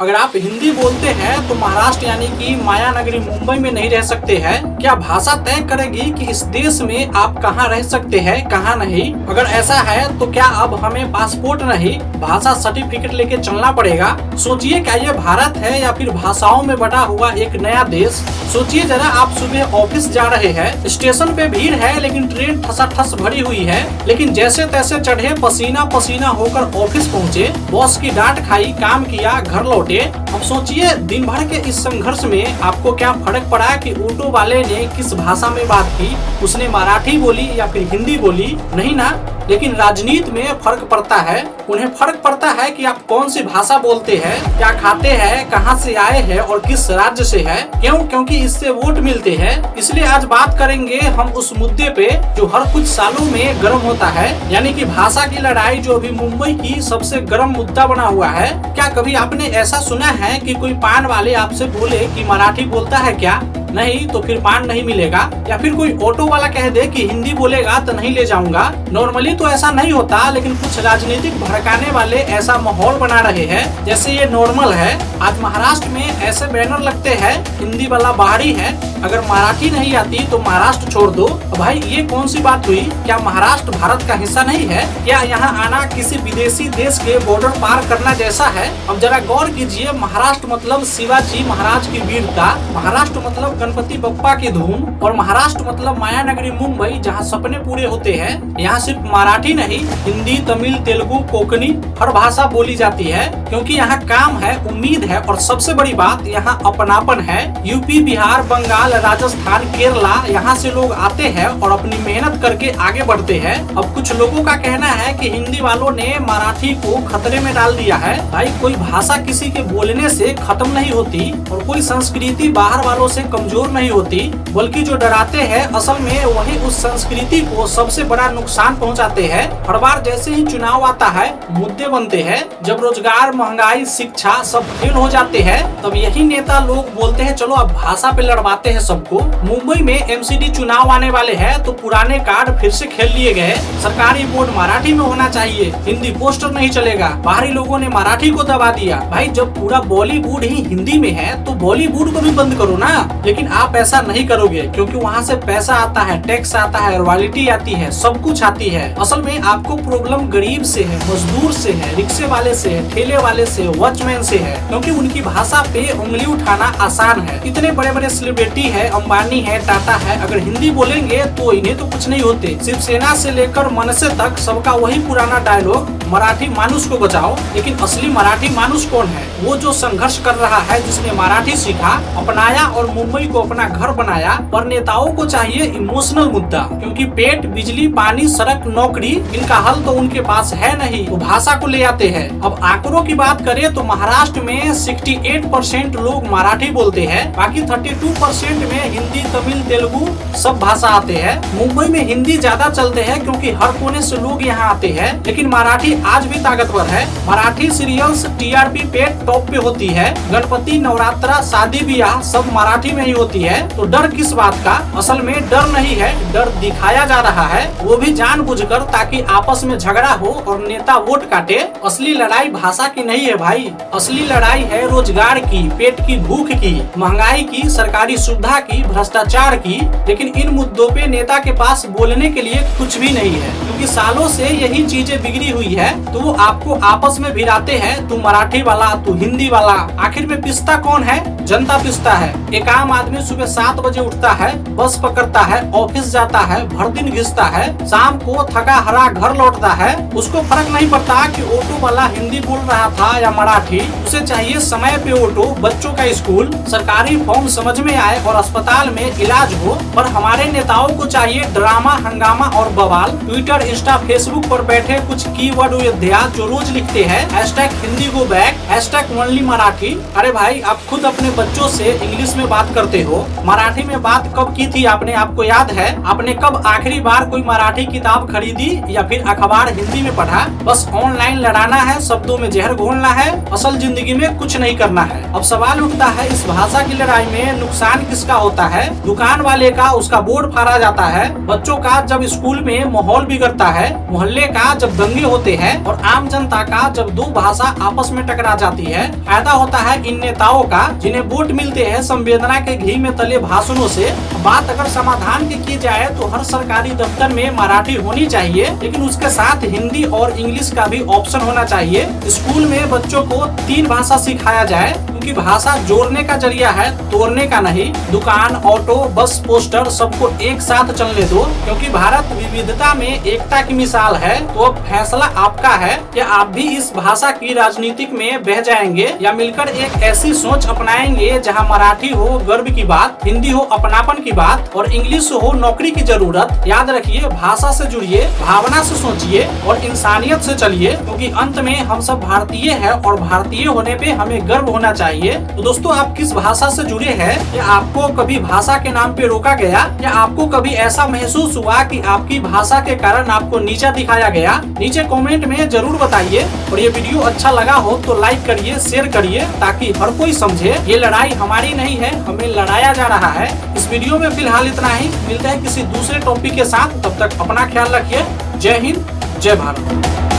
अगर आप हिंदी बोलते हैं तो महाराष्ट्र यानी कि माया नगरी मुंबई में नहीं रह सकते हैं। क्या भाषा तय करेगी कि इस देश में आप कहां रह सकते हैं कहां नहीं? अगर ऐसा है तो क्या अब हमें पासपोर्ट नहीं भाषा सर्टिफिकेट लेके चलना पड़ेगा? सोचिए, क्या ये भारत है या फिर भाषाओं में बटा हुआ एक नया देश? सोचिए जरा, आप सुबह ऑफिस जा रहे हैं, स्टेशन पे भीड़ है लेकिन ट्रेन ठसाठस भरी हुई है, लेकिन जैसे तैसे चढ़े, पसीना पसीना होकर ऑफिस पहुँचे, बॉस की डांट खाई, काम किया, घर लौटे। अब सोचिए, दिन भर के इस संघर्ष में आपको क्या फर्क पड़ा कि ऑटो वाले ने किस भाषा में बात की, उसने मराठी बोली या फिर हिंदी बोली? नहीं ना। लेकिन राजनीति में फर्क पड़ता है। उन्हें फर्क पड़ता है कि आप कौन सी भाषा बोलते हैं, क्या खाते हैं, कहां से आए हैं और किस राज्य से है। क्यों? क्योंकि इससे वोट मिलते हैं। इसलिए आज बात करेंगे हम उस मुद्दे पे जो हर कुछ सालों में गर्म होता है, यानी कि भाषा की लड़ाई, जो अभी मुंबई की सबसे गर्म मुद्दा बना हुआ है। क्या कभी आपने ऐसा सुना है कि कोई पान वाले आपसे बोले कि मराठी बोलता है क्या? नहीं तो फिर पान नहीं मिलेगा। या फिर कोई ऑटो वाला कह दे कि हिंदी बोलेगा तो नहीं ले जाऊंगा। नॉर्मली तो ऐसा नहीं होता, लेकिन कुछ राजनीतिक भड़काने वाले ऐसा माहौल बना रहे हैं जैसे ये नॉर्मल है। आज महाराष्ट्र में ऐसे बैनर लगते हैं, हिंदी वाला बाहरी है, अगर मराठी नहीं आती तो महाराष्ट्र छोड़ दो। भाई ये कौन सी बात हुई? क्या महाराष्ट्र भारत का हिस्सा नहीं है? क्या यहाँ आना किसी विदेशी देश के बॉर्डर पार करना जैसा है? अब जरा गौर कीजिए, महाराष्ट्र मतलब शिवाजी महाराज की वीरता, महाराष्ट्र मतलब गणपति बप्पा की धूम, और महाराष्ट्र मतलब माया नगरी मुंबई, जहाँ सपने पूरे होते हैं। यहाँ सिर्फ मराठी नहीं, हिंदी, तमिल, तेलुगु, कोंकणी हर भाषा बोली जाती है, क्योंकि यहाँ काम है, उम्मीद है, और सबसे बड़ी बात यहाँ अपनापन है। यूपी, बिहार, बंगाल, राजस्थान, केरला, यहाँ से लोग आते हैं और अपनी मेहनत करके आगे बढ़ते हैं। अब कुछ लोगों का कहना है कि हिंदी वालों ने मराठी को खतरे में डाल दिया है। भाई कोई भाषा किसी के बोलने से खत्म नहीं होती और कोई संस्कृति बाहर वालों से कमजोर नहीं होती, बल्कि जो डराते हैं असल में वही उस संस्कृति को सबसे बड़ा नुकसान पहुंचाते हैं। हर बार जैसे ही चुनाव आता है, मुद्दे बनते हैं। जब रोजगार, महंगाई, शिक्षा सब फेल हो जाते हैं, तब यही नेता लोग बोलते हैं चलो अब भाषा पे लड़वाते हैं सबको। मुंबई में एमसीडी चुनाव आने वाले हैं तो पुराने कार्ड फिर से खेल लिए गए। सरकारी बोर्ड मराठी में होना चाहिए, हिंदी पोस्टर नहीं चलेगा। बाहरी लोगों ने मराठी को दबा दिया। भाई जब पूरा बॉलीवुड ही हिंदी में है तो बॉलीवुड को भी बंद करो ना। लेकिन आप ऐसा नहीं करोगे, क्योंकि वहाँ से पैसा आता है, टैक्स आता है, रॉयल्टी आती है, सब कुछ आती है। असल में आपको प्रॉब्लम गरीब से है, मजदूर से है, रिक्शे वाले से है, ठेले वाले से, वॉचमैन से है, क्योंकि उनकी भाषा पे उंगली उठाना आसान है। इतने बड़े बड़े सेलिब्रिटी है, अंबानी है, टाटा है, अगर हिंदी बोलेंगे तो इन्हें तो कुछ नहीं होते। शिवसेना से लेकर मनसे तक सबका वही पुराना डायलॉग, मराठी मानुष को बचाओ। लेकिन असली मराठी मानुष कौन है? वो जो संघर्ष कर रहा है, जिसने मराठी सीखा, अपनाया और मुंबई को अपना घर बनाया। पर नेताओं को चाहिए इमोशनल मुद्दा, क्योंकि पेट, बिजली, पानी, सड़क, नौकरी, इनका हल तो उनके पास है नहीं, वो भाषा को ले आते हैं। अब आंकड़ों की बात करें तो महाराष्ट्र में 68% लोग मराठी बोलते हैं, बाकी 32% में हिंदी, तमिल, तेलुगु सब भाषा आते हैं। मुंबई में हिंदी ज्यादा चलते हैं क्योंकि हर कोने से लोग यहाँ आते हैं, लेकिन मराठी आज भी ताकतवर है। मराठी सीरियल्स टीआरपी पे टॉप पे होती है। गणपति, नवरात्रा, शादी ब्याह सब मराठी में ही होती है। तो डर किस बात का? असल में डर नहीं है, डर दिखाया जा रहा है, वो भी जानबूझकर, ताकि आपस में झगड़ा हो और नेता वोट काटे। असली लड़ाई भाषा की नहीं है भाई, असली लड़ाई है रोजगार की, पेट की भूख की, महंगाई की, सरकारी सुविधा की, भ्रष्टाचार की। लेकिन इन मुद्दों पे नेता के पास बोलने के लिए कुछ भी नहीं है, क्योंकि सालों से यही चीजें बिगड़ी हुई है। तो वो आपको आपस में भिड़ाते हैं, तू मराठी वाला, तू हिंदी वाला। आखिर में पिसता कौन है? जनता पिसता है। एक आम आदमी सुबह 7 बजे उठता है, बस पकड़ता है, ऑफिस जाता है, भर दिन घिसता है, शाम को थका हरा घर लौटता है। उसको फर्क नहीं पड़ता कि ऑटो वाला हिंदी बोल रहा था या मराठी। उसे चाहिए समय पे ऑटो, बच्चों का स्कूल, सरकारी फॉर्म समझ में आए और अस्पताल में इलाज हो। पर हमारे नेताओं को चाहिए ड्रामा, हंगामा और बवाल। ट्विटर, इंस्टा, फेसबुक पर बैठे कुछ कीवर्ड अयोध्या जो रोज लिखते हैं, #Hindi go back, #only Marathi. अरे भाई, आप खुद अपने बच्चों से इंग्लिश में बात करते हो, मराठी में बात कब की थी आपने? आपको याद है? आपने कब आखिरी बार कोई मराठी किताब खरीदी या फिर अखबार हिंदी में पढ़ा? बस ऑनलाइन लड़ाना है, शब्दों में जहर घोलना है, असल जिंदगी में कुछ नहीं करना है। अब सवाल उठता है, इस भाषा की लड़ाई में नुकसान किसका होता है? दुकान वाले का, उसका बोर्ड फाड़ा जाता है। बच्चों का जब स्कूल में माहौल बिगड़ता करता है, मोहल्ले का जब दंगे होते हैं और आम जनता का जब दो भाषा आपस में टकरा जाती है, फायदा होता है इन नेताओं का जिन्हें वोट मिलते हैं संवेदना के घी में तले भाषणों से। बात अगर समाधान की जाए तो हर सरकारी दफ्तर में मराठी होनी चाहिए, लेकिन उसके साथ हिंदी और इंग्लिश का भी ऑप्शन होना चाहिए। स्कूल में बच्चों को 3 भाषा सिखाया जाए, क्योंकि भाषा जोड़ने का जरिया है, तोड़ने का नहीं। दुकान, ऑटो, बस, पोस्टर सबको एक साथ चलने दो, क्योंकि भारत विविधता में एकता की मिसाल है। तो अब फैसला आपका है कि आप भी इस भाषा की राजनीतिक में बह जाएंगे या मिलकर एक ऐसी सोच अपनाएंगे जहां मराठी हो गर्व की बात, हिंदी हो अपनापन की बात और इंग्लिश हो नौकरी की जरूरत। याद रखिए, भाषा से जुड़िए, भावना से सोचिए और इंसानियत से चलिए, क्योंकि अंत में हम सब भारतीय हैं और भारतीय होने पे हमें गर्व होना चाहिए। तो दोस्तों, आप किस भाषा से जुड़े हैं? या आपको कभी भाषा के नाम पे रोका गया, या आपको कभी ऐसा महसूस हुआ कि आपकी भाषा के कारण आपको नीचा दिखाया गया? नीचे कमेंट में जरूर बताइए। और ये वीडियो अच्छा लगा हो तो लाइक करिए, शेयर करिए, ताकि हर कोई समझे ये लड़ाई हमारी नहीं है, हमें लड़ाया जा रहा है। इस वीडियो में फिलहाल इतना ही। मिलते हैं किसी दूसरे टॉपिक के साथ, तब तक अपना ख्याल रखिए। जय हिंद, जय भारत।